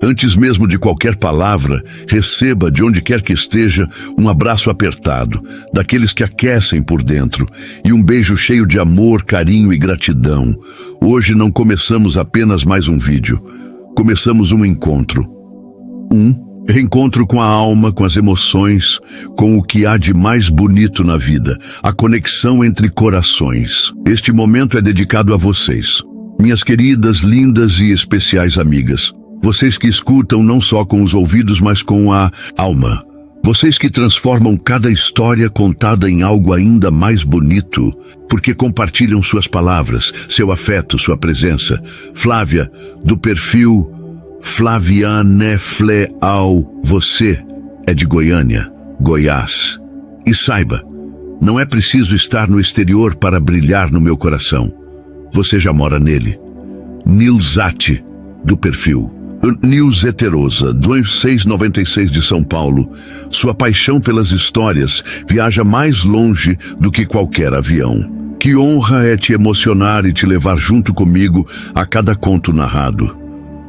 Antes mesmo de qualquer palavra, receba, de onde quer que esteja, um abraço apertado, daqueles que aquecem por dentro, e um beijo cheio de amor, carinho e gratidão. Hoje não começamos apenas mais um vídeo, começamos um encontro. Reencontro com a alma, com as emoções, com o que há de mais bonito na vida, a conexão entre corações. Este momento é dedicado a vocês, minhas queridas, lindas e especiais amigas. Vocês que escutam não só com os ouvidos, mas com a alma. Vocês que transformam cada história contada em algo ainda mais bonito, porque compartilham suas palavras, seu afeto, sua presença. Flávia, do perfil Flaviane Fleal, você é de Goiânia, Goiás. E saiba, não é preciso estar no exterior para brilhar no meu coração. Você já mora nele. Nilzati, do perfil Nils Heterosa, 2696 de São Paulo. Sua paixão pelas histórias viaja mais longe do que qualquer avião. Que honra é te emocionar e te levar junto comigo a cada conto narrado.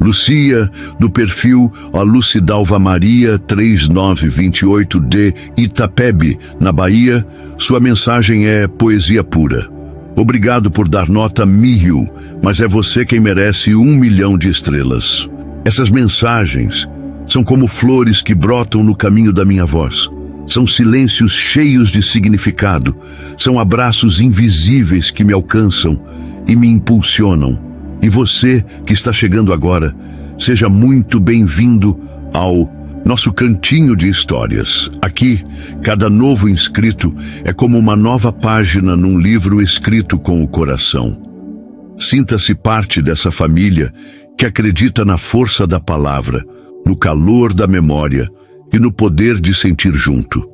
Lucia, do perfil A Lucidalva Maria, 3928 de Itapebe, na Bahia. Sua mensagem é poesia pura. Obrigado por dar nota 1000, mas é você quem merece 1 milhão de estrelas. Essas mensagens são como flores que brotam no caminho da minha voz. São silêncios cheios de significado. São abraços invisíveis que me alcançam e me impulsionam. E você que está chegando agora, seja muito bem-vindo ao nosso cantinho de histórias. Aqui, cada novo inscrito é como uma nova página num livro escrito com o coração. Sinta-se parte dessa família que acredita na força da palavra, no calor da memória e no poder de sentir junto.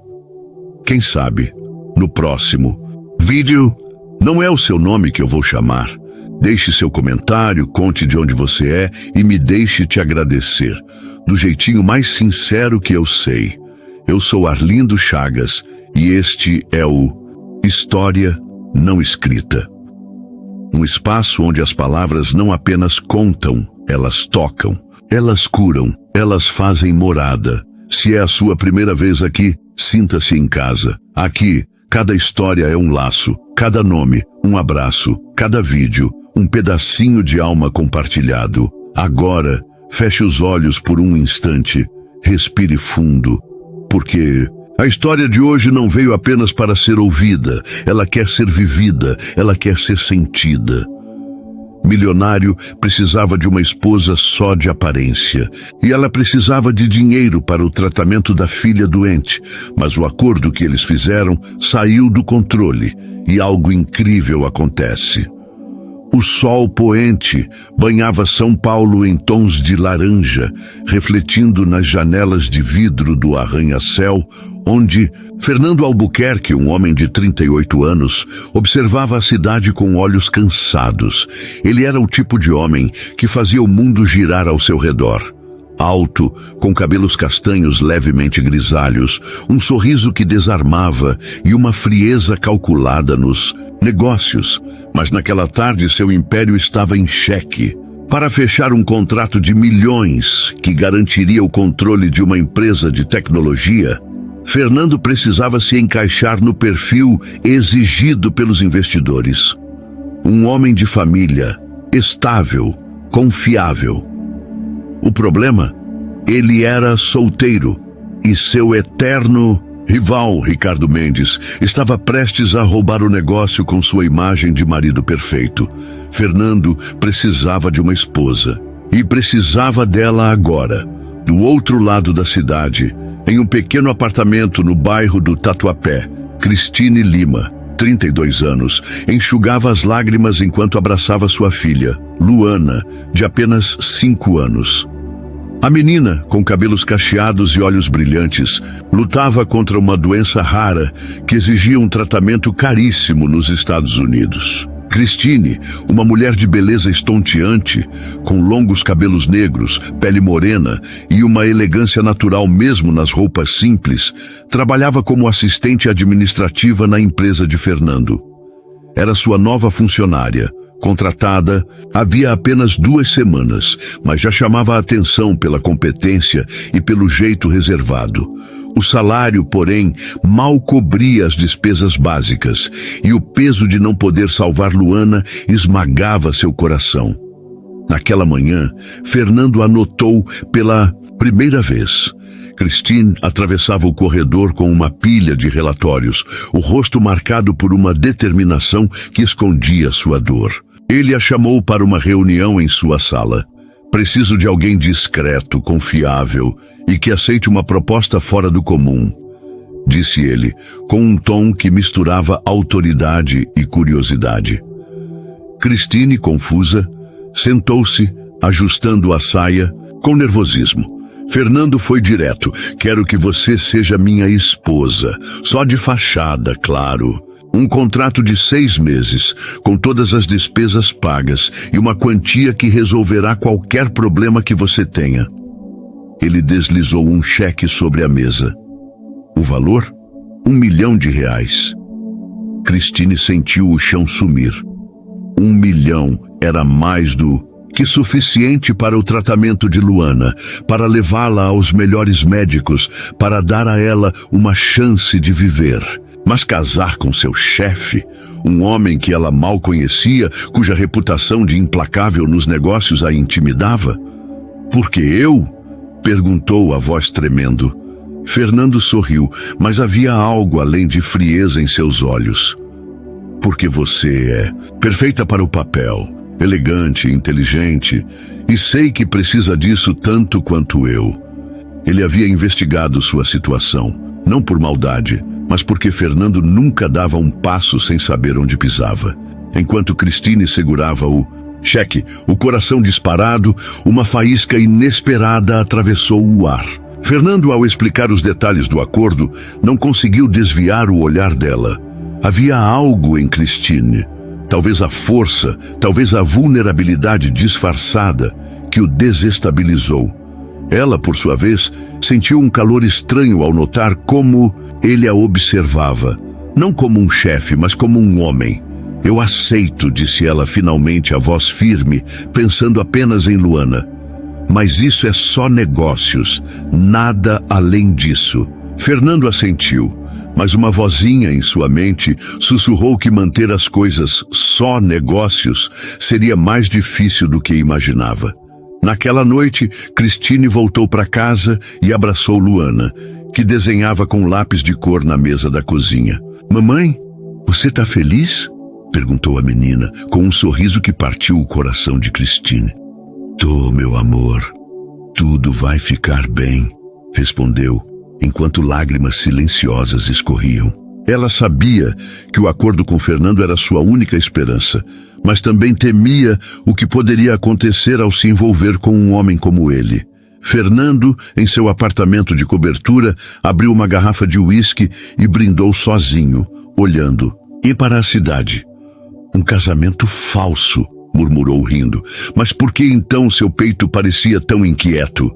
Quem sabe, no próximo vídeo, não é o seu nome que eu vou chamar. Deixe seu comentário, conte de onde você é e me deixe te agradecer, do jeitinho mais sincero que eu sei. Eu sou Arlindo Chagas e este é o História Não Escrita. Um espaço onde as palavras não apenas contam, elas tocam, elas curam, elas fazem morada. Se é a sua primeira vez aqui, sinta-se em casa. Aqui, cada história é um laço, cada nome, um abraço, cada vídeo, um pedacinho de alma compartilhado. Agora, feche os olhos por um instante, respire fundo, porque a história de hoje não veio apenas para ser ouvida, ela quer ser vivida, ela quer ser sentida. Milionário precisava de uma esposa só de aparência, e ela precisava de dinheiro para o tratamento da filha doente, mas o acordo que eles fizeram saiu do controle, e algo incrível acontece. O sol poente banhava São Paulo em tons de laranja, refletindo nas janelas de vidro do arranha-céu, onde Fernando Albuquerque, um homem de 38 anos, observava a cidade com olhos cansados. Ele era o tipo de homem que fazia o mundo girar ao seu redor. Alto, com cabelos castanhos levemente grisalhos, um sorriso que desarmava e uma frieza calculada nos negócios. Mas naquela tarde seu império estava em xeque. Para fechar um contrato de milhões que garantiria o controle de uma empresa de tecnologia, Fernando precisava se encaixar no perfil exigido pelos investidores. Um homem de família, estável, confiável. O problema? Ele era solteiro e seu eterno rival, Ricardo Mendes, estava prestes a roubar o negócio com sua imagem de marido perfeito. Fernando precisava de uma esposa e precisava dela agora, do outro lado da cidade, em um pequeno apartamento no bairro do Tatuapé. Cristine Lima, 32 anos, enxugava as lágrimas enquanto abraçava sua filha, Luana, de apenas 5 anos. A menina, com cabelos cacheados e olhos brilhantes, lutava contra uma doença rara que exigia um tratamento caríssimo nos Estados Unidos. Cristine, uma mulher de beleza estonteante, com longos cabelos negros, pele morena e uma elegância natural mesmo nas roupas simples, trabalhava como assistente administrativa na empresa de Fernando. Era sua nova funcionária, Contratada havia apenas 2 semanas, mas já chamava a atenção pela competência e pelo jeito reservado. O salário, porém, mal cobria as despesas básicas, e o peso de não poder salvar Luana esmagava seu coração. Naquela manhã, Fernando anotou pela primeira vez. Christine atravessava o corredor com uma pilha de relatórios, o rosto marcado por uma determinação que escondia sua dor. Ele a chamou para uma reunião em sua sala. Preciso de alguém discreto, confiável e que aceite uma proposta fora do comum, disse ele, com um tom que misturava autoridade e curiosidade. Christine, confusa, sentou-se, ajustando a saia, com nervosismo. Fernando foi direto. Quero que você seja minha esposa. Só de fachada, claro. Um contrato de 6 meses, com todas as despesas pagas e uma quantia que resolverá qualquer problema que você tenha. Ele deslizou um cheque sobre a mesa. O valor? R$1 milhão. Christine sentiu o chão sumir. 1 milhão era mais do que suficiente para o tratamento de Luana, para levá-la aos melhores médicos, para dar a ela uma chance de viver. Mas casar com seu chefe, um homem que ela mal conhecia, cuja reputação de implacável nos negócios a intimidava? Por que eu? Perguntou a voz tremendo. Fernando sorriu, mas havia algo além de frieza em seus olhos. Porque você é perfeita para o papel, elegante, inteligente, e sei que precisa disso tanto quanto eu. Ele havia investigado sua situação, não por maldade, mas porque Fernando nunca dava um passo sem saber onde pisava. Enquanto Christine segurava o cheque, o coração disparado, uma faísca inesperada atravessou o ar. Fernando, ao explicar os detalhes do acordo, não conseguiu desviar o olhar dela. Havia algo em Christine, talvez a força, talvez a vulnerabilidade disfarçada, que o desestabilizou. Ela, por sua vez, sentiu um calor estranho ao notar como ele a observava. Não como um chefe, mas como um homem. Eu aceito, disse ela finalmente, a voz firme, pensando apenas em Luana. Mas isso é só negócios, nada além disso. Fernando assentiu, mas uma vozinha em sua mente sussurrou que manter as coisas só negócios seria mais difícil do que imaginava. Naquela noite, Christine voltou para casa e abraçou Luana, que desenhava com lápis de cor na mesa da cozinha. Mamãe, você tá feliz? Perguntou a menina, com um sorriso que partiu o coração de Christine. Tô, meu amor. Tudo vai ficar bem, respondeu, enquanto lágrimas silenciosas escorriam. Ela sabia que o acordo com Fernando era sua única esperança, mas também temia o que poderia acontecer ao se envolver com um homem como ele. Fernando, em seu apartamento de cobertura, abriu uma garrafa de uísque e brindou sozinho, olhando. E para a cidade. Um casamento falso, murmurou rindo. Mas por que então seu peito parecia tão inquieto?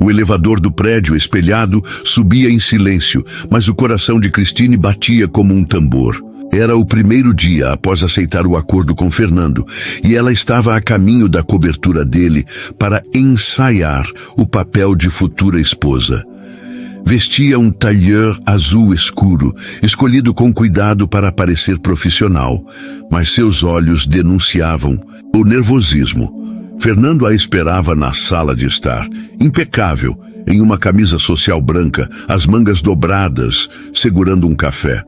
O elevador do prédio, espelhado, subia em silêncio, mas o coração de Christine batia como um tambor. Era o primeiro dia após aceitar o acordo com Fernando, e ela estava a caminho da cobertura dele para ensaiar o papel de futura esposa. Vestia um tailleur azul escuro, escolhido com cuidado para parecer profissional, mas seus olhos denunciavam o nervosismo. Fernando a esperava na sala de estar, impecável, em uma camisa social branca, as mangas dobradas, segurando um café.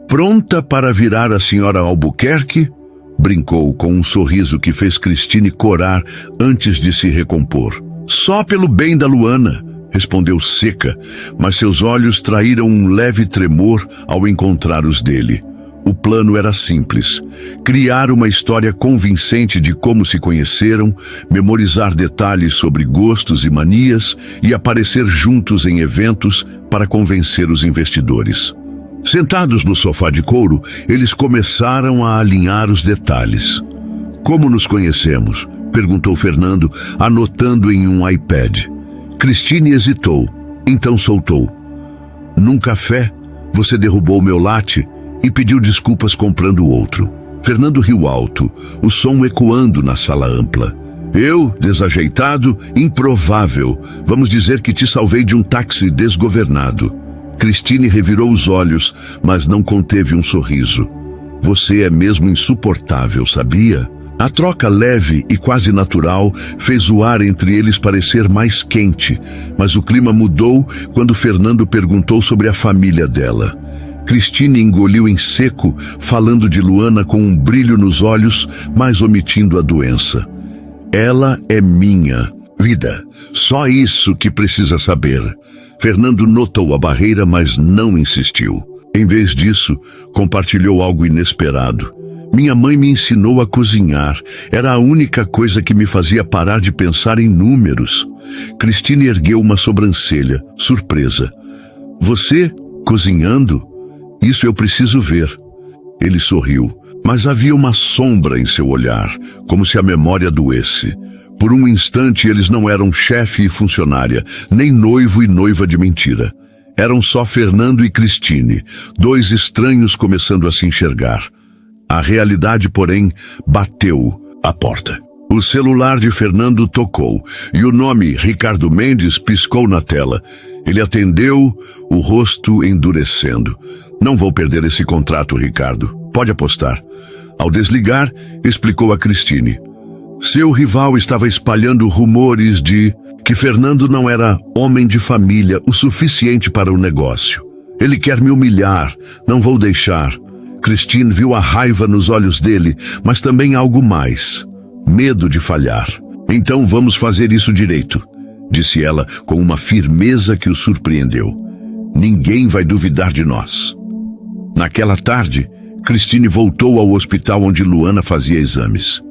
Pronta para virar a senhora Albuquerque? Brincou com um sorriso que fez Christine corar antes de se recompor. Só pelo bem da Luana, respondeu seca, mas seus olhos traíram um leve tremor ao encontrar os dele. O plano era simples: criar uma história convincente de como se conheceram, memorizar detalhes sobre gostos e manias e aparecer juntos em eventos para convencer os investidores. Sentados no sofá de couro, eles começaram a alinhar os detalhes. Como nos conhecemos? Perguntou Fernando, anotando em um iPad. Christine hesitou, então soltou. Num café, você derrubou meu latte e pediu desculpas comprando outro. Fernando riu alto, o som ecoando na sala ampla. Eu, desajeitado, improvável, vamos dizer que te salvei de um táxi desgovernado. Cristine revirou os olhos, mas não conteve um sorriso. Você é mesmo insuportável, sabia? A troca leve e quase natural fez o ar entre eles parecer mais quente, mas o clima mudou quando Fernando perguntou sobre a família dela. Cristine engoliu em seco, falando de Luana com um brilho nos olhos, mas omitindo a doença. Ela é minha vida. Só isso que precisa saber. Fernando notou a barreira, mas não insistiu. Em vez disso, compartilhou algo inesperado. Minha mãe me ensinou a cozinhar. Era a única coisa que me fazia parar de pensar em números. Cristine ergueu uma sobrancelha, surpresa. Você, cozinhando? Isso eu preciso ver. Ele sorriu, mas havia uma sombra em seu olhar, como se a memória doesse. Por um instante eles não eram chefe e funcionária, nem noivo e noiva de mentira. Eram só Fernando e Cristine, dois estranhos começando a se enxergar. A realidade, porém, bateu à porta. O celular de Fernando tocou e o nome Ricardo Mendes piscou na tela. Ele atendeu, o rosto endurecendo. Não vou perder esse contrato, Ricardo. Pode apostar. Ao desligar, explicou a Cristine. Seu rival estava espalhando rumores de que Fernando não era homem de família o suficiente para o negócio. Ele quer me humilhar, não vou deixar. Cristine viu a raiva nos olhos dele, mas também algo mais. Medo de falhar. Então vamos fazer isso direito, disse ela com uma firmeza que o surpreendeu. Ninguém vai duvidar de nós. Naquela tarde, Cristine voltou ao hospital onde Luana fazia exames.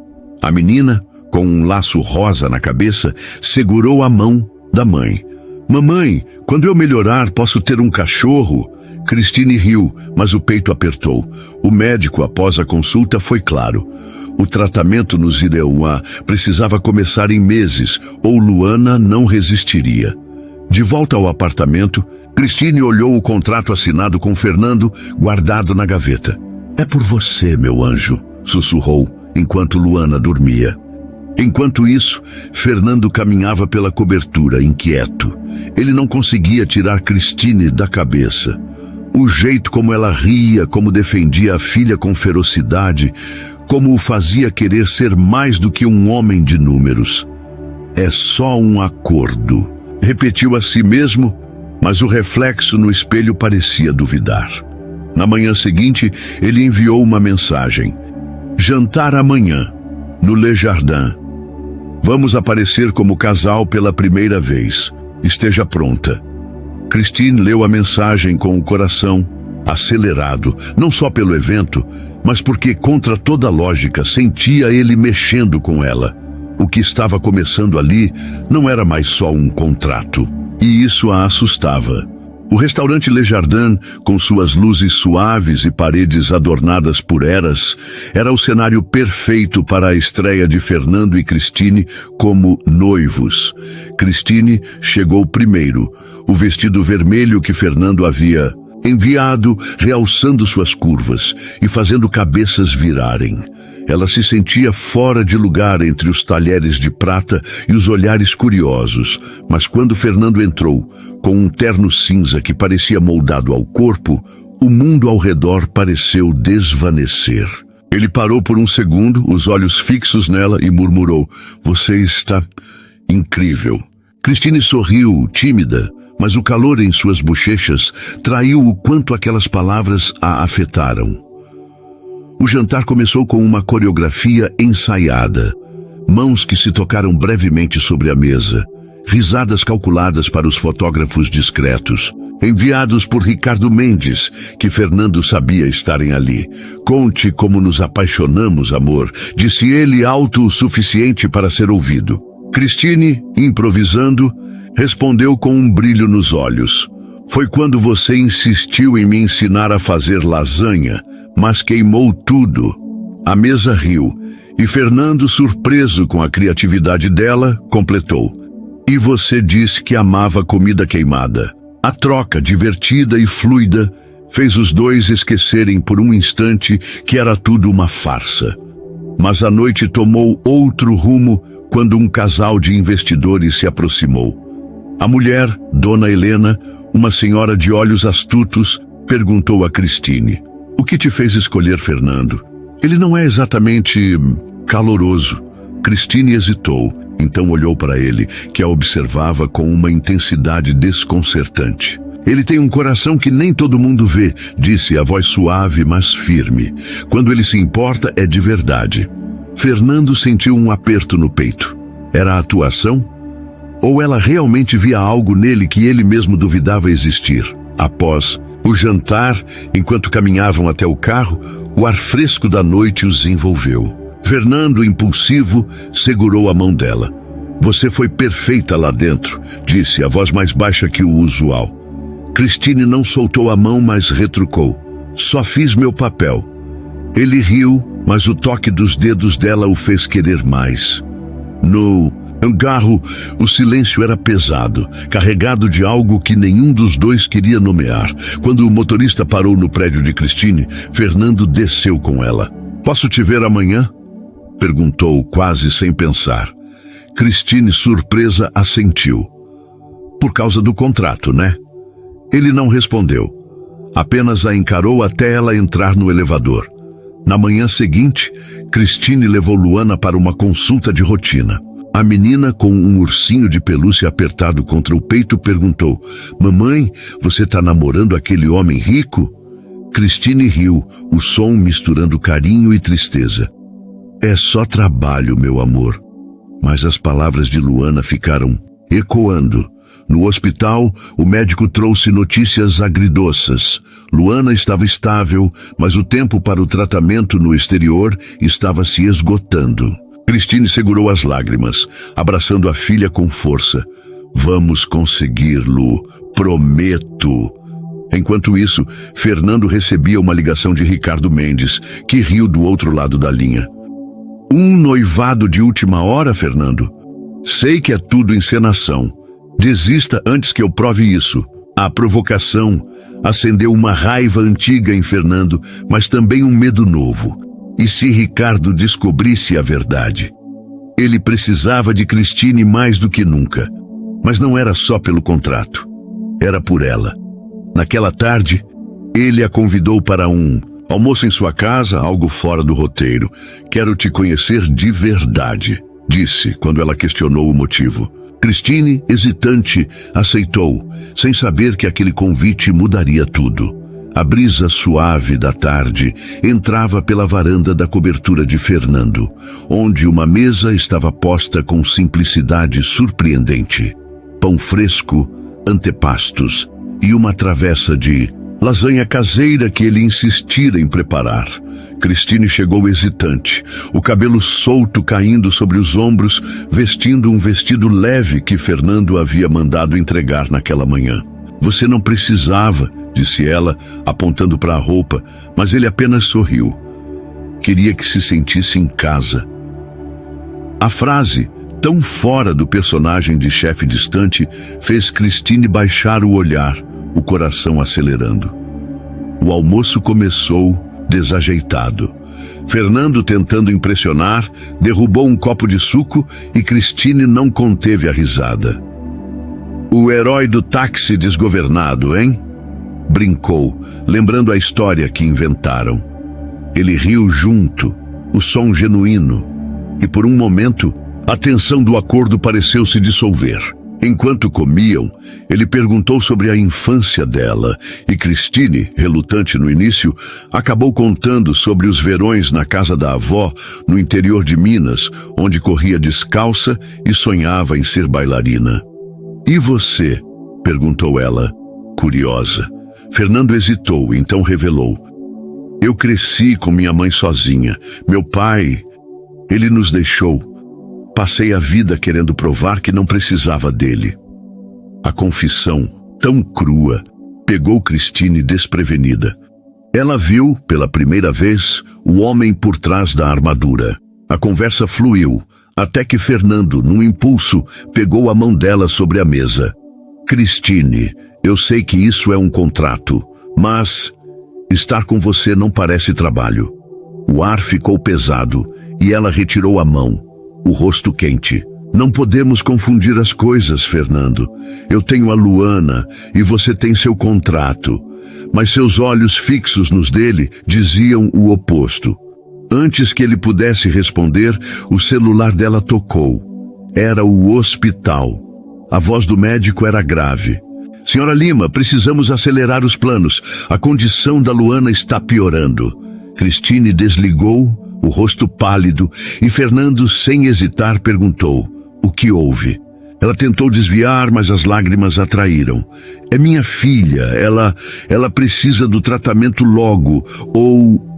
A menina, com um laço rosa na cabeça, segurou a mão da mãe. Mamãe, quando eu melhorar, posso ter um cachorro? Cristine riu, mas o peito apertou. O médico, após a consulta, foi claro. O tratamento no Zireuá precisava começar em meses, ou Luana não resistiria. De volta ao apartamento, Cristine olhou o contrato assinado com Fernando, guardado na gaveta. É por você, meu anjo, sussurrou, enquanto Luana dormia. Enquanto isso, Fernando caminhava pela cobertura, inquieto. Ele não conseguia tirar Cristine da cabeça. O jeito como ela ria, como defendia a filha com ferocidade, como o fazia querer ser mais do que um homem de números. É só um acordo. Repetiu a si mesmo, mas o reflexo no espelho parecia duvidar. Na manhã seguinte, ele enviou uma mensagem. Jantar amanhã, no Le Jardin. Vamos aparecer como casal pela primeira vez. Esteja pronta. Cristine leu a mensagem com o coração acelerado, não só pelo evento, mas porque, contra toda lógica, sentia ele mexendo com ela. O que estava começando ali não era mais só um contrato, e isso a assustava. O restaurante Le Jardin, com suas luzes suaves e paredes adornadas por eras, era o cenário perfeito para a estreia de Fernando e Cristine como noivos. Cristine chegou primeiro, o vestido vermelho que Fernando havia enviado, realçando suas curvas e fazendo cabeças virarem. Ela se sentia fora de lugar entre os talheres de prata e os olhares curiosos, mas quando Fernando entrou, com um terno cinza que parecia moldado ao corpo, o mundo ao redor pareceu desvanecer. Ele parou por um segundo, os olhos fixos nela, e murmurou, "Você está incrível." Cristine sorriu, tímida, mas o calor em suas bochechas traiu o quanto aquelas palavras a afetaram. O jantar começou com uma coreografia ensaiada. Mãos que se tocaram brevemente sobre a mesa. Risadas calculadas para os fotógrafos discretos. Enviados por Ricardo Mendes, que Fernando sabia estarem ali. "Conte como nos apaixonamos, amor", disse ele alto o suficiente para ser ouvido. Cristine, improvisando, respondeu com um brilho nos olhos. "Foi quando você insistiu em me ensinar a fazer lasanha, mas queimou tudo." A mesa riu, e Fernando, surpreso com a criatividade dela, completou. "E você disse que amava comida queimada." A troca, divertida e fluida, Fez os dois esquecerem por um instante que era tudo uma farsa. Mas a noite tomou outro rumo quando um casal de investidores se aproximou. A mulher, Dona Helena, uma senhora de olhos astutos, perguntou a Christine: "O que te fez escolher Fernando? Ele não é exatamente caloroso." Christine hesitou, então olhou para ele, que a observava com uma intensidade desconcertante. "Ele tem um coração que nem todo mundo vê", disse a voz suave, mas firme. "Quando ele se importa, é de verdade." Fernando sentiu um aperto no peito. Era a atuação? Ou ela realmente via algo nele que ele mesmo duvidava existir? Após o jantar, enquanto caminhavam até o carro, o ar fresco da noite os envolveu. Fernando, impulsivo, segurou a mão dela. "Você foi perfeita lá dentro", disse, a voz mais baixa que o usual. Christine não soltou a mão, mas retrucou: "Só fiz meu papel." Ele riu, mas o toque dos dedos dela o fez querer mais. No carro, o silêncio era pesado, carregado de algo que nenhum dos dois queria nomear. Quando o motorista parou no prédio de Christine, Fernando desceu com ela. "Posso te ver amanhã?" perguntou, quase sem pensar. Christine, surpresa, assentiu. "Por causa do contrato, né?" Ele não respondeu. Apenas a encarou até ela entrar no elevador. Na manhã seguinte, Christine levou Luana para uma consulta de rotina. A menina, com um ursinho de pelúcia apertado contra o peito, perguntou: "Mamãe, você tá namorando aquele homem rico?" Christine riu, o som misturando carinho e tristeza. "É só trabalho, meu amor." Mas as palavras de Luana ficaram ecoando. No hospital, o médico trouxe notícias agridoces. Luana estava estável, mas o tempo para o tratamento no exterior estava se esgotando. Christine segurou as lágrimas, abraçando a filha com força. "Vamos conseguir, Lu, prometo." Enquanto isso, Fernando recebia uma ligação de Ricardo Mendes, que riu do outro lado da linha. "Um noivado de última hora, Fernando? Sei que é tudo encenação. Desista antes que eu prove isso." A provocação acendeu uma raiva antiga em Fernando, mas também um medo novo. E se Ricardo descobrisse a verdade? Ele precisava de Christine mais do que nunca. Mas não era só pelo contrato. Era por ela. Naquela tarde, ele a convidou para um almoço em sua casa, algo fora do roteiro. "Quero te conhecer de verdade", disse quando ela questionou o motivo. Christine, hesitante, aceitou, sem saber que aquele convite mudaria tudo. A brisa suave da tarde entrava pela varanda da cobertura de Fernando, onde uma mesa estava posta com simplicidade surpreendente. Pão fresco, antepastos e uma travessa de lasanha caseira que ele insistira em preparar. Christine chegou hesitante, o cabelo solto caindo sobre os ombros, vestindo um vestido leve que Fernando havia mandado entregar naquela manhã. "Você não precisava", disse ela, apontando para a roupa, mas ele apenas sorriu. Queria que se sentisse em casa. A frase, tão fora do personagem de chefe distante, fez Christine baixar o olhar, o coração acelerando. O almoço começou desajeitado. Fernando, tentando impressionar, derrubou um copo de suco e Christine não conteve a risada. "O herói do táxi desgovernado, hein?" brincou, lembrando a história que inventaram. Ele riu junto, o som genuíno, e por um momento, a tensão do acordo pareceu se dissolver. Enquanto comiam, ele perguntou sobre a infância dela, e Christine, relutante no início, acabou contando sobre os verões na casa da avó, no interior de Minas, onde corria descalça e sonhava em ser bailarina. "E você?" perguntou ela, curiosa. Fernando hesitou, então revelou: "Eu cresci com minha mãe sozinha. Meu pai, ele nos deixou. Passei a vida querendo provar que não precisava dele." A confissão, tão crua, pegou Christine desprevenida. Ela viu, pela primeira vez, o homem por trás da armadura. A conversa fluiu, até que Fernando, num impulso, pegou a mão dela sobre a mesa. "Christine, eu sei que isso é um contrato, mas Estar com você não parece trabalho. O ar ficou pesado e ela retirou a mão, o rosto quente. Não podemos confundir as coisas, Fernando. Eu tenho a Luana e você tem seu contrato. Mas seus olhos fixos nos dele diziam o oposto. Antes que ele pudesse responder, o celular dela tocou. Era o hospital. A voz do médico era grave. Senhora Lima, precisamos acelerar os planos. A condição da Luana está piorando. Cristine desligou, o rosto pálido, e Fernando, sem hesitar, perguntou: o que houve? Ela tentou desviar, mas as lágrimas a traíram. É minha filha, ela precisa do tratamento logo, ou...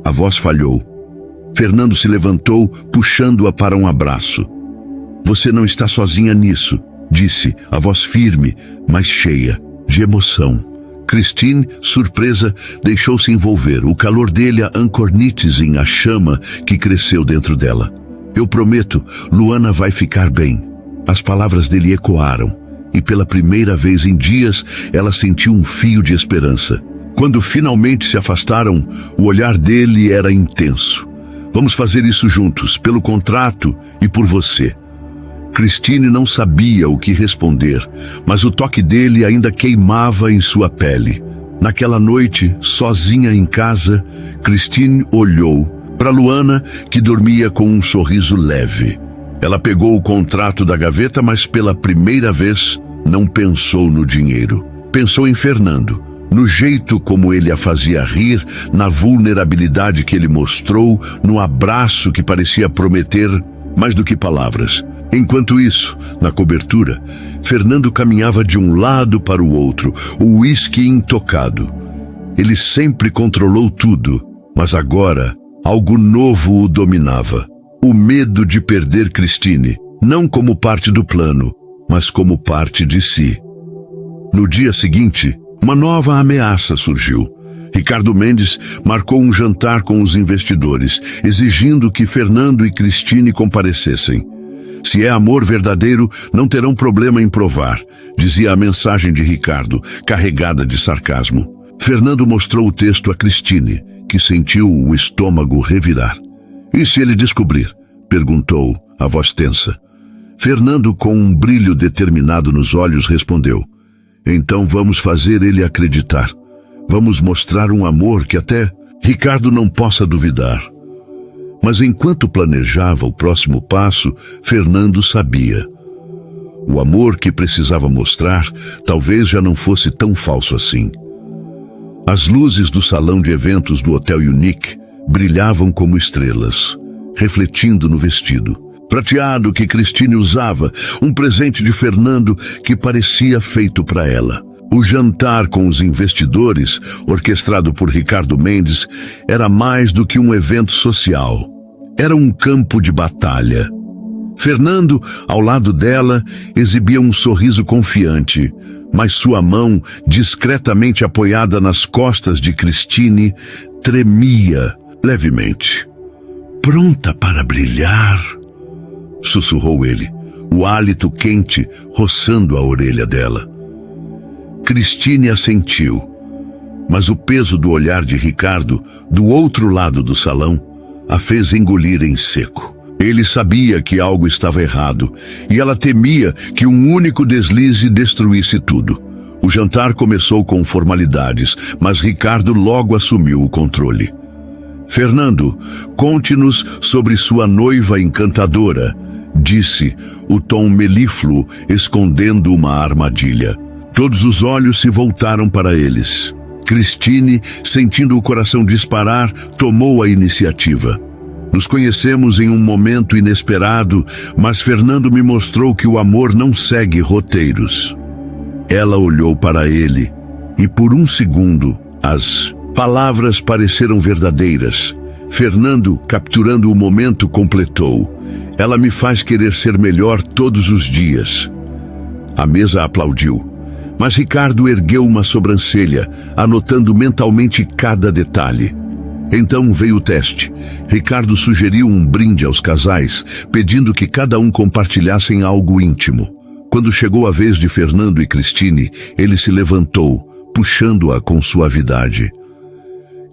A voz falhou. Fernando se levantou, puxando-a para um abraço. Você não está sozinha nisso, disse, a voz firme, mas cheia de emoção. Cristine, surpresa, deixou-se envolver. O calor dele a ancornitezinha, a chama que cresceu dentro dela. Eu prometo, Luana vai ficar bem. As palavras dele ecoaram, e pela primeira vez em dias, ela sentiu um fio de esperança. Quando finalmente se afastaram, o olhar dele era intenso. Vamos fazer isso juntos, pelo contrato e por você. Cristine não sabia o que responder, mas o toque dele ainda queimava em sua pele. Naquela noite, sozinha em casa, Cristine olhou para Luana, que dormia com um sorriso leve. Ela pegou o contrato da gaveta, mas pela primeira vez não pensou no dinheiro. Pensou em Fernando, no jeito como ele a fazia rir, na vulnerabilidade que ele mostrou, no abraço que parecia prometer mais do que palavras. Enquanto isso, na cobertura, Fernando caminhava de um lado para o outro, o uísque intocado. Ele sempre controlou tudo, mas agora algo novo o dominava. O medo de perder Cristine, não como parte do plano, mas como parte de si. No dia seguinte, uma nova ameaça surgiu. Ricardo Mendes marcou um jantar com os investidores, exigindo que Fernando e Cristine comparecessem. Se é amor verdadeiro, não terão problema em provar, dizia a mensagem de Ricardo, carregada de sarcasmo. Fernando mostrou o texto a Cristine, que sentiu o estômago revirar. E se ele descobrir? Perguntou, a voz tensa. Fernando, com um brilho determinado nos olhos, respondeu: então vamos fazer ele acreditar. Vamos mostrar um amor que até Ricardo não possa duvidar. Mas enquanto planejava o próximo passo, Fernando sabia. O amor que precisava mostrar talvez já não fosse tão falso assim. As luzes do salão de eventos do Hotel Unique brilhavam como estrelas, refletindo no vestido prateado que Cristine usava, um presente de Fernando que parecia feito para ela. O jantar com os investidores, orquestrado por Ricardo Mendes, era mais do que um evento social. Era um campo de batalha. Fernando, ao lado dela, exibia um sorriso confiante, mas sua mão, discretamente apoiada nas costas de Cristine, tremia levemente. Pronta para brilhar? Sussurrou ele, o hálito quente roçando a orelha dela. Cristine assentiu, mas o peso do olhar de Ricardo, do outro lado do salão, a fez engolir em seco. Ele sabia que algo estava errado, e ela temia que um único deslize destruísse tudo. O jantar começou com formalidades, mas Ricardo logo assumiu o controle. Fernando, conte-nos sobre sua noiva encantadora, disse, o tom melífluo escondendo uma armadilha. Todos os olhos se voltaram para eles. Cristine, sentindo o coração disparar, tomou a iniciativa. Nos conhecemos em um momento inesperado, mas Fernando me mostrou que o amor não segue roteiros. Ela olhou para ele, e por um segundo, as palavras pareceram verdadeiras. Fernando, capturando o momento, completou: ela me faz querer ser melhor todos os dias. A mesa aplaudiu, mas Ricardo ergueu uma sobrancelha, anotando mentalmente cada detalhe. Então veio o teste. Ricardo sugeriu um brinde aos casais, pedindo que cada um compartilhassem algo íntimo. Quando chegou a vez de Fernando e Cristine, ele se levantou, puxando-a com suavidade.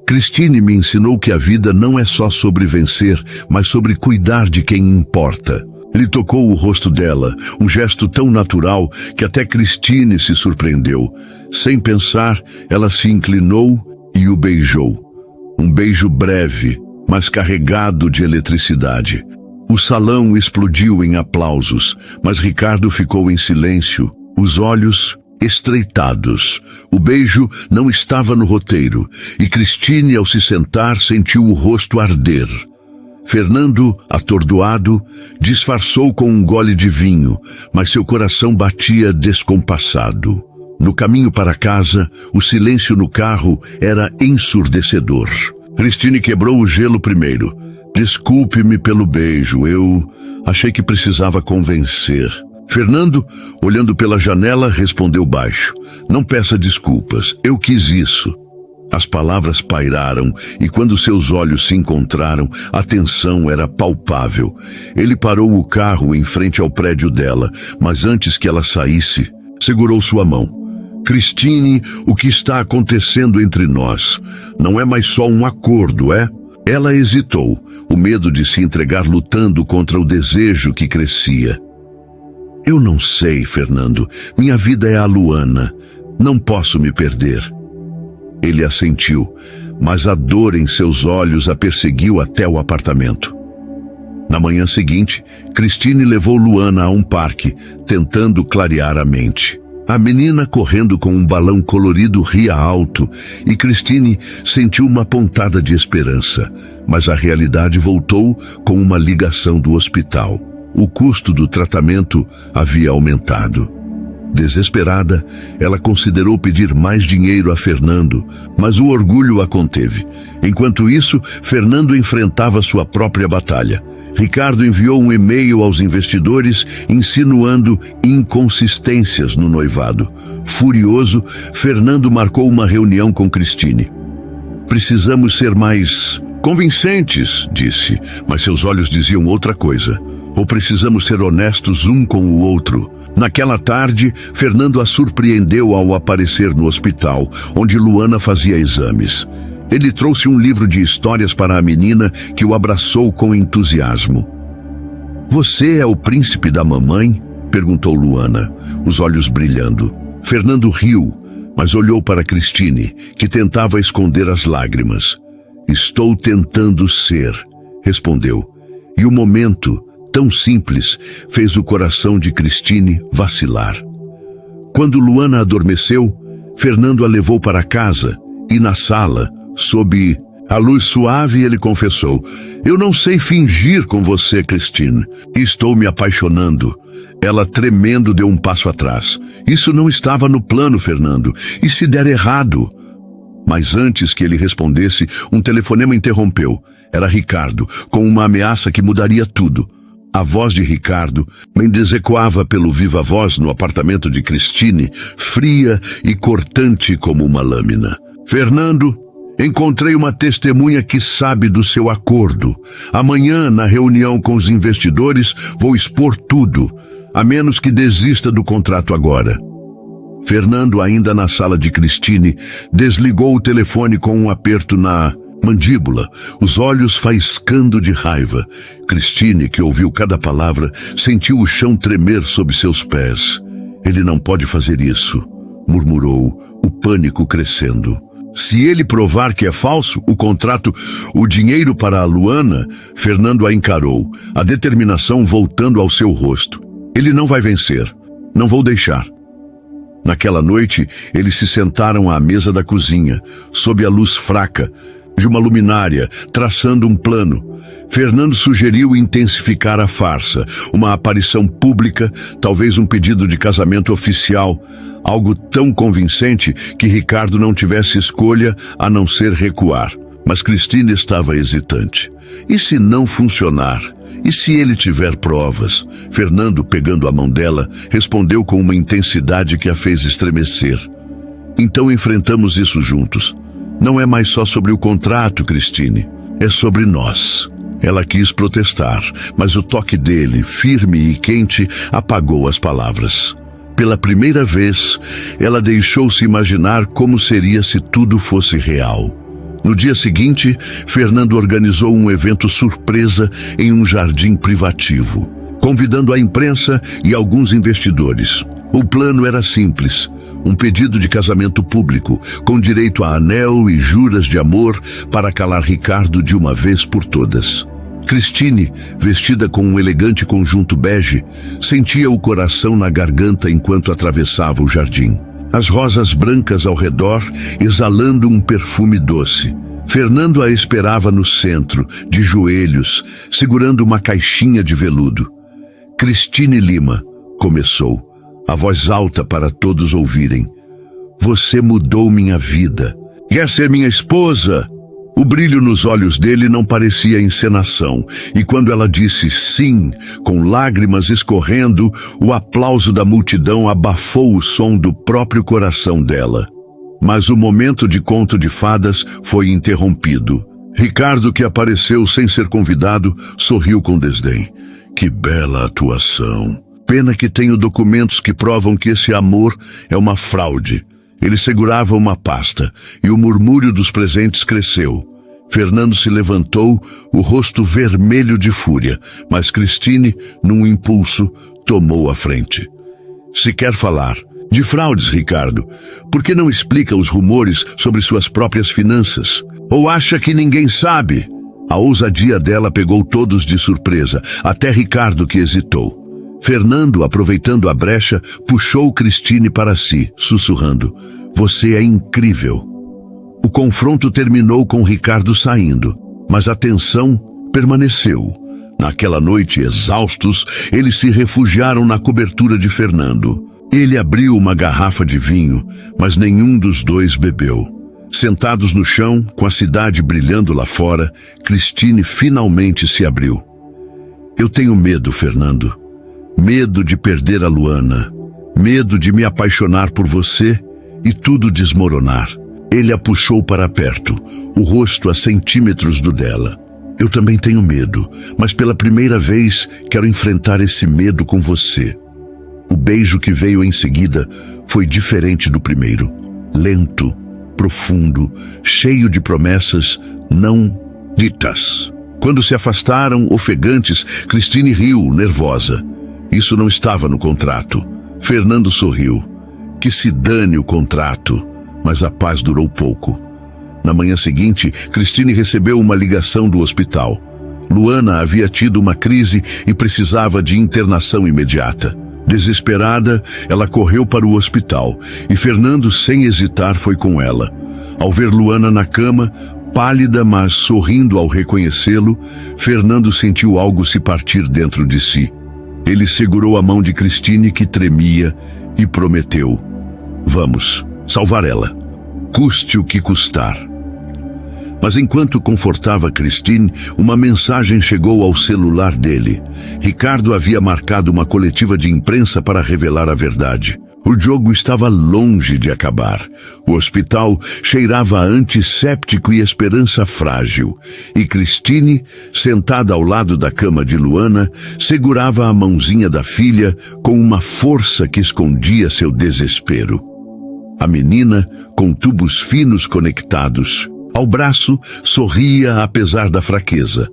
Christine me ensinou que a vida não é só sobre vencer, mas sobre cuidar de quem importa. Ele tocou o rosto dela, um gesto tão natural que até Christine se surpreendeu. Sem pensar, ela se inclinou e o beijou. Um beijo breve, mas carregado de eletricidade. O salão explodiu em aplausos, mas Ricardo ficou em silêncio, os olhos estreitados. O beijo não estava no roteiro, e Christine, ao se sentar, sentiu o rosto arder. Fernando, atordoado, disfarçou com um gole de vinho, mas seu coração batia descompassado. No caminho para casa, o silêncio no carro era ensurdecedor. Christine quebrou o gelo primeiro. Desculpe-me pelo beijo, eu achei que precisava convencer. Fernando, olhando pela janela, respondeu baixo. Não peça desculpas, eu quis isso. As palavras pairaram e quando seus olhos se encontraram, a tensão era palpável. Ele parou o carro em frente ao prédio dela, mas antes que ela saísse, segurou sua mão. Christine, o que está acontecendo entre nós? Não é mais só um acordo, é? Ela hesitou, o medo de se entregar lutando contra o desejo que crescia. Eu não sei, Fernando. Minha vida é a Luana. Não posso me perder. Ele assentiu, mas a dor em seus olhos a perseguiu até o apartamento. Na manhã seguinte, Christine levou Luana a um parque, tentando clarear a mente. A menina, correndo com um balão colorido, ria alto, e Christine sentiu uma pontada de esperança, mas a realidade voltou com uma ligação do hospital. O custo do tratamento havia aumentado. Desesperada, ela considerou pedir mais dinheiro a Fernando, mas o orgulho a conteve. Enquanto isso, Fernando enfrentava sua própria batalha. Ricardo enviou um e-mail aos investidores insinuando inconsistências no noivado. Furioso, Fernando marcou uma reunião com Christine. Precisamos ser mais convincentes, disse, mas seus olhos diziam outra coisa. Ou precisamos ser honestos um com o outro. Naquela tarde, Fernando a surpreendeu ao aparecer no hospital, onde Luana fazia exames. Ele trouxe um livro de histórias para a menina, que o abraçou com entusiasmo. Você é o príncipe da mamãe? Perguntou Luana, os olhos brilhando. Fernando riu, mas olhou para Christine, que tentava esconder as lágrimas. Estou tentando ser, respondeu. E o momento, tão simples, fez o coração de Christine vacilar. Quando Luana adormeceu, Fernando a levou para casa e na sala, sob a luz suave, ele confessou: eu não sei fingir com você, Christine. Estou me apaixonando. Ela, tremendo, deu um passo atrás. Isso não estava no plano, Fernando. E se der errado? Mas antes que ele respondesse, um telefonema interrompeu. Era Ricardo, com uma ameaça que mudaria tudo. A voz de Ricardo Mendes ecoava pelo viva-voz no apartamento de Christine, fria e cortante como uma lâmina. Fernando, encontrei uma testemunha que sabe do seu acordo. Amanhã, na reunião com os investidores, vou expor tudo, a menos que desista do contrato agora. Fernando, ainda na sala de Christine, desligou o telefone com um aperto na mandíbula, os olhos faiscando de raiva. Christine, que ouviu cada palavra, sentiu o chão tremer sob seus pés. Ele não pode fazer isso, murmurou, o pânico crescendo. Se ele provar que é falso, o contrato, o dinheiro para a Luana, Fernando a encarou, a determinação voltando ao seu rosto. Ele não vai vencer. Não vou deixar. Naquela noite, eles se sentaram à mesa da cozinha, sob a luz fraca de uma luminária, traçando um plano. Fernando sugeriu intensificar a farsa, uma aparição pública, talvez um pedido de casamento oficial, algo tão convincente que Ricardo não tivesse escolha a não ser recuar. Mas Christine estava hesitante. E se não funcionar? E se ele tiver provas? Fernando, pegando a mão dela, respondeu com uma intensidade que a fez estremecer. Então enfrentamos isso juntos. Não é mais só sobre o contrato, Christine. É sobre nós. Ela quis protestar, mas o toque dele, firme e quente, apagou as palavras. Pela primeira vez, ela deixou-se imaginar como seria se tudo fosse real. No dia seguinte, Fernando organizou um evento surpresa em um jardim privativo, convidando a imprensa e alguns investidores. O plano era simples: um pedido de casamento público, com direito a anel e juras de amor para calar Ricardo de uma vez por todas. Cristine, vestida com um elegante conjunto bege, sentia o coração na garganta enquanto atravessava o jardim. As rosas brancas ao redor exalando um perfume doce. Fernando a esperava no centro, de joelhos, segurando uma caixinha de veludo. Cristine Lima, começou, a voz alta para todos ouvirem. Você mudou minha vida. Quer ser minha esposa? O brilho nos olhos dele não parecia encenação, e quando ela disse sim, com lágrimas escorrendo, o aplauso da multidão abafou o som do próprio coração dela. Mas o momento de conto de fadas foi interrompido. Ricardo, que apareceu sem ser convidado, sorriu com desdém. Que bela atuação. Pena que tenho documentos que provam que esse amor é uma fraude. Ele segurava uma pasta, e o murmúrio dos presentes cresceu. Fernando se levantou, o rosto vermelho de fúria, mas Cristine, num impulso, tomou a frente. Se quer falar de fraudes, Ricardo, por que não explica os rumores sobre suas próprias finanças? Ou acha que ninguém sabe? A ousadia dela pegou todos de surpresa, até Ricardo, que hesitou. Fernando, aproveitando a brecha, puxou Cristine para si, sussurrando: Você é incrível. O confronto terminou com Ricardo saindo, mas a tensão permaneceu. Naquela noite, exaustos, eles se refugiaram na cobertura de Fernando. Ele abriu uma garrafa de vinho, mas nenhum dos dois bebeu. Sentados no chão, com a cidade brilhando lá fora, Cristine finalmente se abriu. Eu tenho medo, Fernando. Medo de perder a Luana. Medo de me apaixonar por você e tudo desmoronar. Ele a puxou para perto, o rosto a centímetros do dela. Eu também tenho medo, mas pela primeira vez quero enfrentar esse medo com você. O beijo que veio em seguida foi diferente do primeiro. Lento, profundo, cheio de promessas não ditas. Quando se afastaram, ofegantes, Cristine riu, nervosa. Isso não estava no contrato. Fernando sorriu. Que se dane o contrato. Mas a paz durou pouco. Na manhã seguinte, Cristine recebeu uma ligação do hospital. Luana havia tido uma crise e precisava de internação imediata. Desesperada, ela correu para o hospital e Fernando, sem hesitar, foi com ela. Ao ver Luana na cama, pálida, mas sorrindo ao reconhecê-lo, Fernando sentiu algo se partir dentro de si. Ele segurou a mão de Cristine, que tremia, e prometeu: Vamos salvar ela, custe o que custar. Mas enquanto confortava Cristine, uma mensagem chegou ao celular dele. Ricardo havia marcado uma coletiva de imprensa para revelar a verdade. O jogo estava longe de acabar. O hospital cheirava a antisséptico e esperança frágil. E Cristine, sentada ao lado da cama de Luana, segurava a mãozinha da filha com uma força que escondia seu desespero. A menina, com tubos finos conectados ao braço, sorria apesar da fraqueza.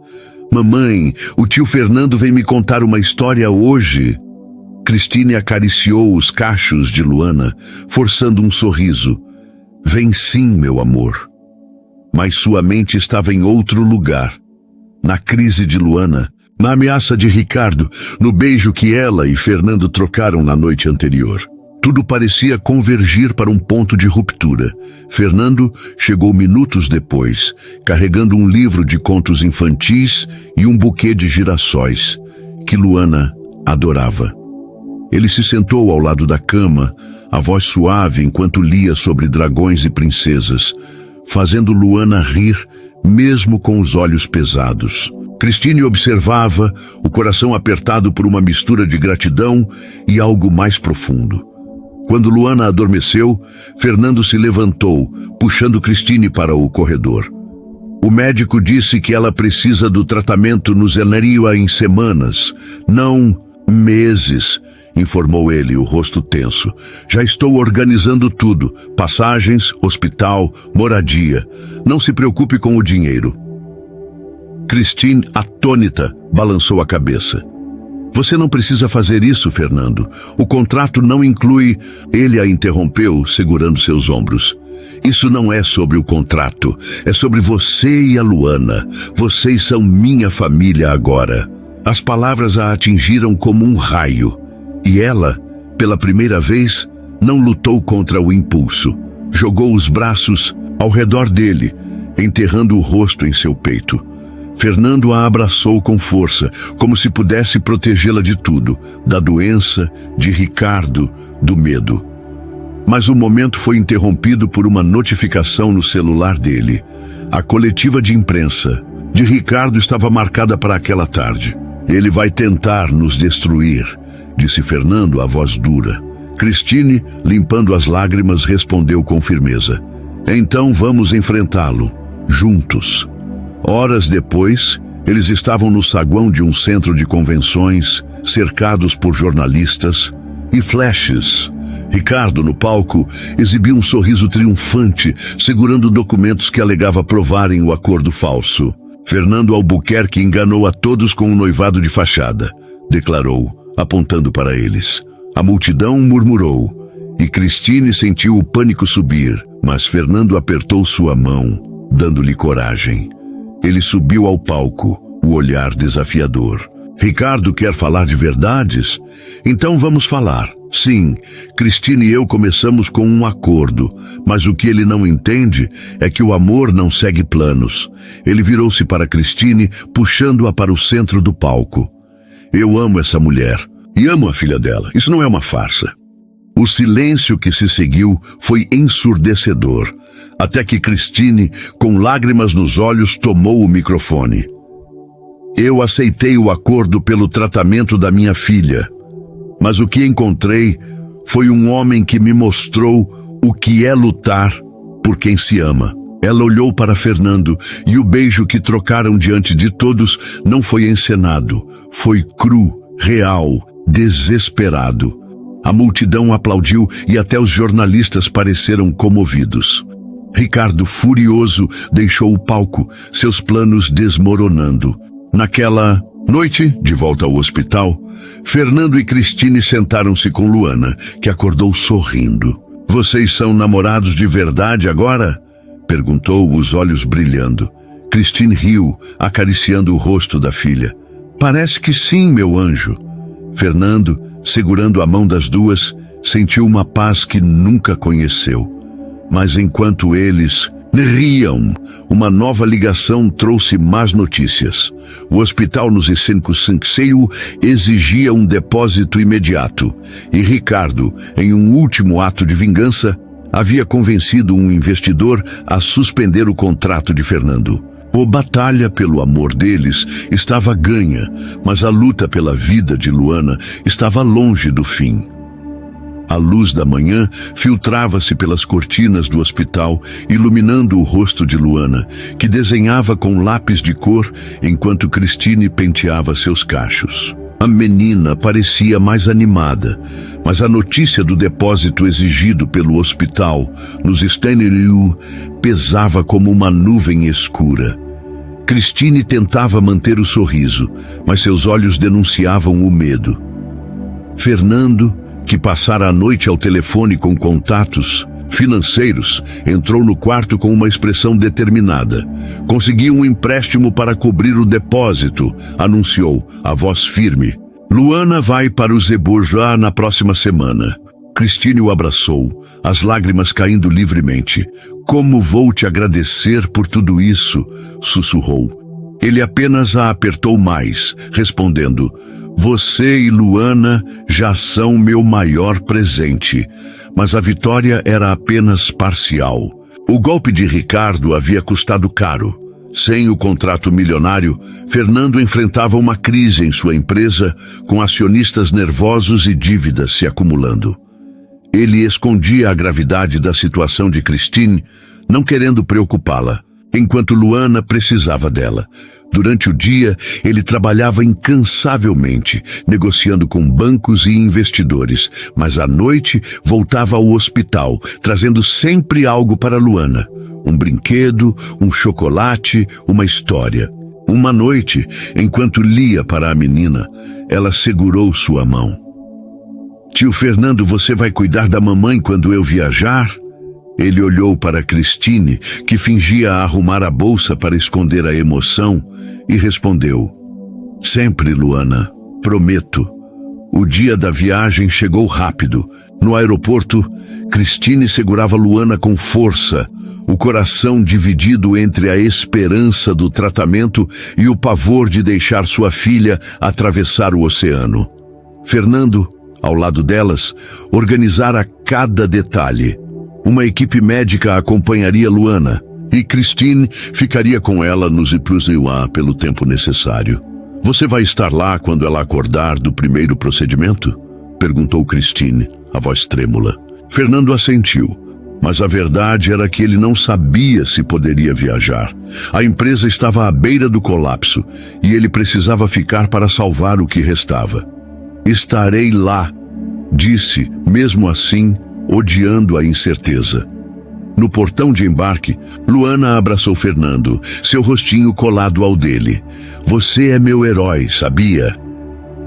Mamãe, o tio Fernando vem me contar uma história hoje. Cristine acariciou os cachos de Luana, forçando um sorriso. Vem sim, meu amor. Mas sua mente estava em outro lugar. Na crise de Luana, na ameaça de Ricardo, no beijo que ela e Fernando trocaram na noite anterior. Tudo parecia convergir para um ponto de ruptura. Fernando chegou minutos depois, carregando um livro de contos infantis e um buquê de girassóis, que Luana adorava. Ele se sentou ao lado da cama, a voz suave enquanto lia sobre dragões e princesas, fazendo Luana rir, mesmo com os olhos pesados. Cristine observava, o coração apertado por uma mistura de gratidão e algo mais profundo. Quando Luana adormeceu, Fernando se levantou, puxando Cristine para o corredor. O médico disse que ela precisa do tratamento no Zenaria em semanas, não meses, informou ele, o rosto tenso. Já estou organizando tudo. Passagens, hospital, moradia. Não se preocupe com o dinheiro. Christine, atônita, balançou a cabeça. Você não precisa fazer isso, Fernando. O contrato não inclui... Ele a interrompeu, segurando seus ombros. Isso não é sobre o contrato. É sobre você e a Luana. Vocês são minha família agora. As palavras a atingiram como um raio. E ela, pela primeira vez, não lutou contra o impulso. Jogou os braços ao redor dele, enterrando o rosto em seu peito. Fernando a abraçou com força, como se pudesse protegê-la de tudo, da doença, de Ricardo, do medo. Mas o momento foi interrompido por uma notificação no celular dele. A coletiva de imprensa de Ricardo estava marcada para aquela tarde. Ele vai tentar nos destruir, disse Fernando, a voz dura. Christine, limpando as lágrimas, respondeu com firmeza. Então vamos enfrentá-lo, juntos. Horas depois, eles estavam no saguão de um centro de convenções, cercados por jornalistas e flashes. Ricardo, no palco, exibiu um sorriso triunfante, segurando documentos que alegava provarem o acordo falso. Fernando Albuquerque enganou a todos com um noivado de fachada, declarou, apontando para eles. A multidão murmurou, e Christine sentiu o pânico subir, mas Fernando apertou sua mão, dando-lhe coragem. Ele subiu ao palco, o olhar desafiador. Ricardo quer falar de verdades? Então vamos falar. Sim, Christine e eu começamos com um acordo, mas o que ele não entende é que o amor não segue planos. Ele virou-se para Christine, puxando-a para o centro do palco. Eu amo essa mulher, e amo a filha dela. Isso não é uma farsa. O silêncio que se seguiu foi ensurdecedor, até que Christine, com lágrimas nos olhos, tomou o microfone. Eu aceitei o acordo pelo tratamento da minha filha, mas o que encontrei foi um homem que me mostrou o que é lutar por quem se ama. Ela olhou para Fernando e o beijo que trocaram diante de todos não foi encenado, foi cru, real, desesperado. A multidão aplaudiu e até os jornalistas pareceram comovidos. Ricardo, furioso, deixou o palco, seus planos desmoronando. Naquela noite, de volta ao hospital, Fernando e Christine sentaram-se com Luana, que acordou sorrindo. Vocês são namorados de verdade agora? Perguntou, os olhos brilhando. Christine riu, acariciando o rosto da filha. Parece que sim, meu anjo. Fernando, segurando a mão das duas, sentiu uma paz que nunca conheceu. Mas enquanto eles riam, uma nova ligação trouxe más notícias. O hospital nos 55 exigia um depósito imediato, e Ricardo, em um último ato de vingança, havia convencido um investidor a suspender o contrato de Fernando. A batalha pelo amor deles estava ganha, mas a luta pela vida de Luana estava longe do fim. A luz da manhã filtrava-se pelas cortinas do hospital, iluminando o rosto de Luana, que desenhava com lápis de cor enquanto Christine penteava seus cachos. A menina parecia mais animada, mas a notícia do depósito exigido pelo hospital nos Stanley pesava como uma nuvem escura. Christine tentava manter o sorriso, mas seus olhos denunciavam o medo. Fernando, que passara a noite ao telefone com contatos financeiros, entrou no quarto com uma expressão determinada. Conseguiu um empréstimo para cobrir o depósito, anunciou, a voz firme. Luana vai para o Zeborja na próxima semana. Christine o abraçou, as lágrimas caindo livremente. Como vou te agradecer por tudo isso, sussurrou. Ele apenas a apertou mais, respondendo, você e Luana já são meu maior presente, mas a vitória era apenas parcial. O golpe de Ricardo havia custado caro. Sem o contrato milionário, Fernando enfrentava uma crise em sua empresa, com acionistas nervosos e dívidas se acumulando. Ele escondia a gravidade da situação de Christine, não querendo preocupá-la, enquanto Luana precisava dela. Durante o dia, ele trabalhava incansavelmente, negociando com bancos e investidores, mas à noite voltava ao hospital, trazendo sempre algo para Luana. Um brinquedo, um chocolate, uma história. Uma noite, enquanto lia para a menina, ela segurou sua mão. Tio Fernando, você vai cuidar da mamãe quando eu viajar? Ele olhou para Christine, que fingia arrumar a bolsa para esconder a emoção, e respondeu: sempre, Luana, prometo. O dia da viagem chegou rápido. No aeroporto, Christine segurava Luana com força, o coração dividido entre a esperança do tratamento e o pavor de deixar sua filha atravessar o oceano. Fernando, ao lado delas, organizara cada detalhe. Uma equipe médica acompanharia Luana e Christine ficaria com ela nos Ipruziuá pelo tempo necessário. Você vai estar lá quando ela acordar do primeiro procedimento? Perguntou Christine, a voz trêmula. Fernando assentiu, mas a verdade era que ele não sabia se poderia viajar. A empresa estava à beira do colapso e ele precisava ficar para salvar o que restava. Estarei lá, disse, mesmo assim, odiando a incerteza. No portão de embarque, Luana abraçou Fernando, seu rostinho colado ao dele. Você é meu herói, sabia?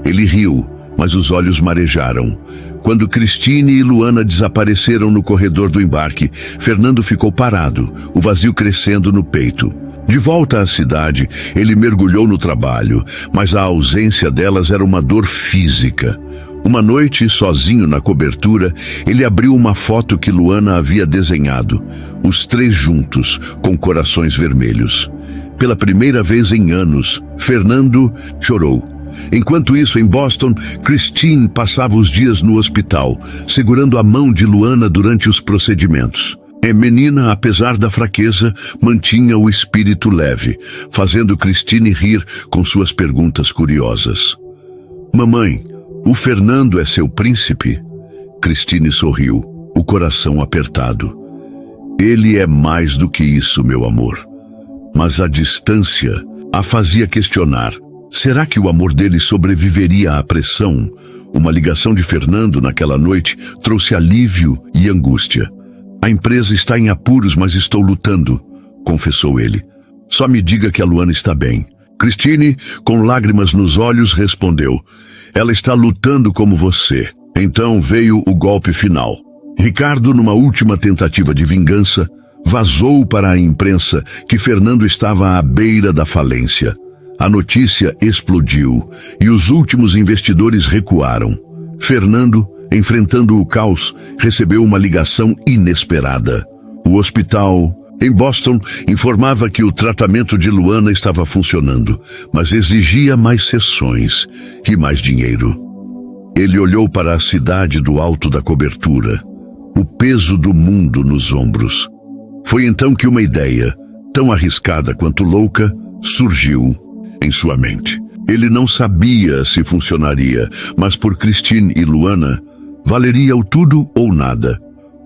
Ele riu, mas os olhos marejaram. Quando Christine e Luana desapareceram no corredor do embarque, Fernando ficou parado, o vazio crescendo no peito. De volta à cidade, ele mergulhou no trabalho, mas a ausência delas era uma dor física. Uma noite, sozinho na cobertura, ele abriu uma foto que Luana havia desenhado. Os três juntos, com corações vermelhos. Pela primeira vez em anos, Fernando chorou. Enquanto isso, em Boston, Christine passava os dias no hospital, segurando a mão de Luana durante os procedimentos. A menina, apesar da fraqueza, mantinha o espírito leve, fazendo Christine rir com suas perguntas curiosas. Mamãe, o Fernando é seu príncipe? Christine sorriu, o coração apertado. Ele é mais do que isso, meu amor. Mas a distância a fazia questionar. Será que o amor dele sobreviveria à pressão? Uma ligação de Fernando naquela noite trouxe alívio e angústia. A empresa está em apuros, mas estou lutando, confessou ele. Só me diga que a Luana está bem. Christine, com lágrimas nos olhos, respondeu. Ela está lutando como você. Então veio o golpe final. Ricardo, numa última tentativa de vingança, vazou para a imprensa que Fernando estava à beira da falência. A notícia explodiu e os últimos investidores recuaram. Fernando, enfrentando o caos, recebeu uma ligação inesperada. O hospital em Boston informava que o tratamento de Luana estava funcionando, mas exigia mais sessões e mais dinheiro. Ele olhou para a cidade do alto da cobertura, o peso do mundo nos ombros. Foi então que uma ideia, tão arriscada quanto louca, surgiu em sua mente. Ele não sabia se funcionaria, mas por Christine e Luana, valeria o tudo ou nada.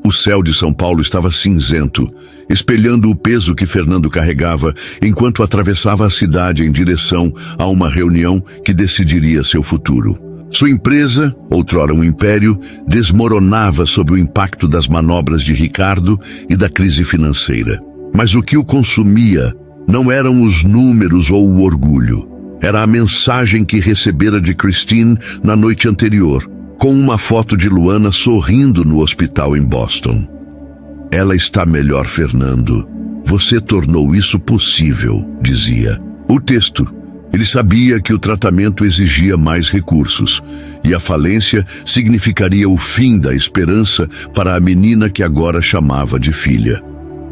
O céu de São Paulo estava cinzento, espelhando o peso que Fernando carregava enquanto atravessava a cidade em direção a uma reunião que decidiria seu futuro. Sua empresa, outrora um império, desmoronava sob o impacto das manobras de Ricardo e da crise financeira. Mas o que o consumia não eram os números ou o orgulho. Era a mensagem que recebera de Christine na noite anterior, com uma foto de Luana sorrindo no hospital em Boston. Ela está melhor, Fernando. Você tornou isso possível, dizia. O texto. Ele sabia que o tratamento exigia mais recursos, e a falência significaria o fim da esperança para a menina que agora chamava de filha.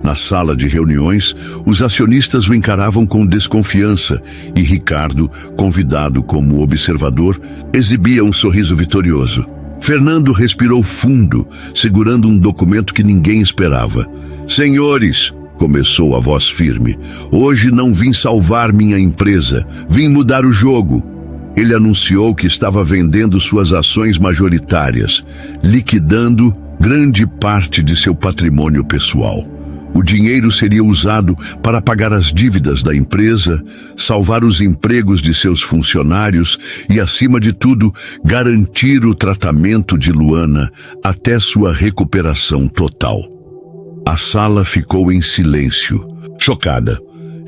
Na sala de reuniões, os acionistas o encaravam com desconfiança e Ricardo, convidado como observador, exibia um sorriso vitorioso. Fernando respirou fundo, segurando um documento que ninguém esperava. Senhores, começou a voz firme, hoje não vim salvar minha empresa, vim mudar o jogo. Ele anunciou que estava vendendo suas ações majoritárias, liquidando grande parte de seu patrimônio pessoal. O dinheiro seria usado para pagar as dívidas da empresa, salvar os empregos de seus funcionários e, acima de tudo, garantir o tratamento de Luana até sua recuperação total. A sala ficou em silêncio, chocada.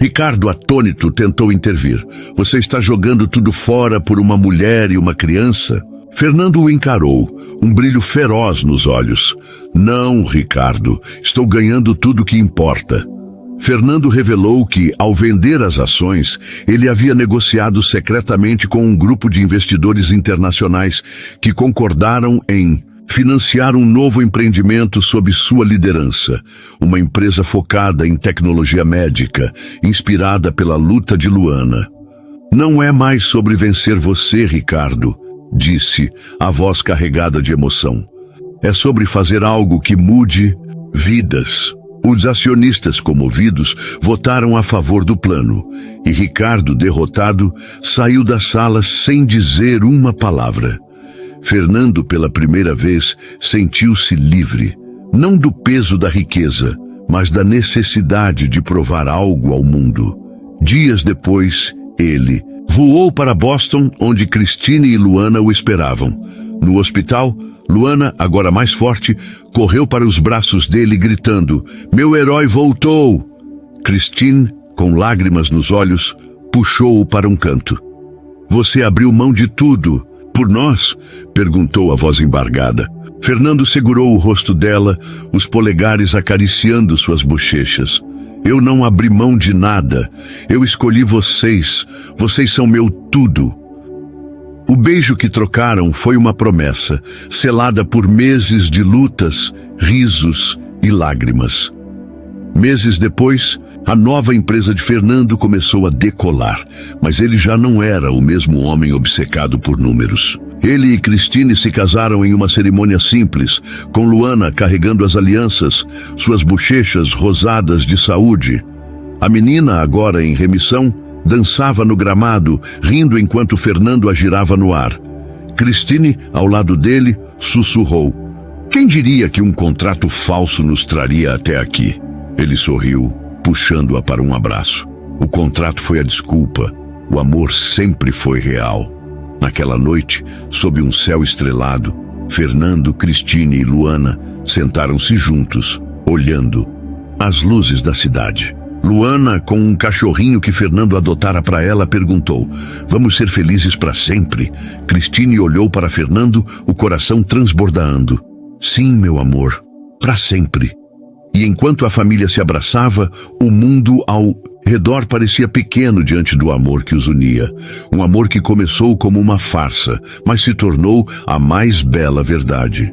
Ricardo, atônito, tentou intervir. Você está jogando tudo fora por uma mulher e uma criança? Fernando o encarou, um brilho feroz nos olhos. Não, Ricardo, estou ganhando tudo o que importa. Fernando revelou que, ao vender as ações, ele havia negociado secretamente com um grupo de investidores internacionais que concordaram em financiar um novo empreendimento sob sua liderança, uma empresa focada em tecnologia médica, inspirada pela luta de Luana. Não é mais sobre vencer você, Ricardo, disse, a voz carregada de emoção. É sobre fazer algo que mude vidas. Os acionistas comovidos votaram a favor do plano, e Ricardo, derrotado, saiu da sala sem dizer uma palavra. Fernando, pela primeira vez, sentiu-se livre, não do peso da riqueza, mas da necessidade de provar algo ao mundo. Dias depois, ele voou para Boston, onde Christine e Luana o esperavam. No hospital, Luana, agora mais forte, correu para os braços dele, gritando: "Meu herói voltou!" Christine, com lágrimas nos olhos, puxou-o para um canto. "Você abriu mão de tudo. Por nós?" perguntou a voz embargada. Fernando segurou o rosto dela, os polegares acariciando suas bochechas. "Eu não abri mão de nada. Eu escolhi vocês. Vocês são meu tudo." O beijo que trocaram foi uma promessa, selada por meses de lutas, risos e lágrimas. Meses depois, a nova empresa de Fernando começou a decolar, mas ele já não era o mesmo homem obcecado por números. Ele e Christine se casaram em uma cerimônia simples, com Luana carregando as alianças, suas bochechas rosadas de saúde. A menina, agora em remissão, dançava no gramado, rindo enquanto Fernando a girava no ar. Christine, ao lado dele, sussurrou: "Quem diria que um contrato falso nos traria até aqui?" Ele sorriu, puxando-a para um abraço. O contrato foi a desculpa. O amor sempre foi real. Naquela noite, sob um céu estrelado, Fernando, Christine e Luana sentaram-se juntos, olhando as luzes da cidade. Luana, com um cachorrinho que Fernando adotara para ela, perguntou: "Vamos ser felizes para sempre?" Christine olhou para Fernando, o coração transbordando. "Sim, meu amor, para sempre." E enquanto a família se abraçava, o mundo ao redor parecia pequeno diante do amor que os unia. Um amor que começou como uma farsa, mas se tornou a mais bela verdade.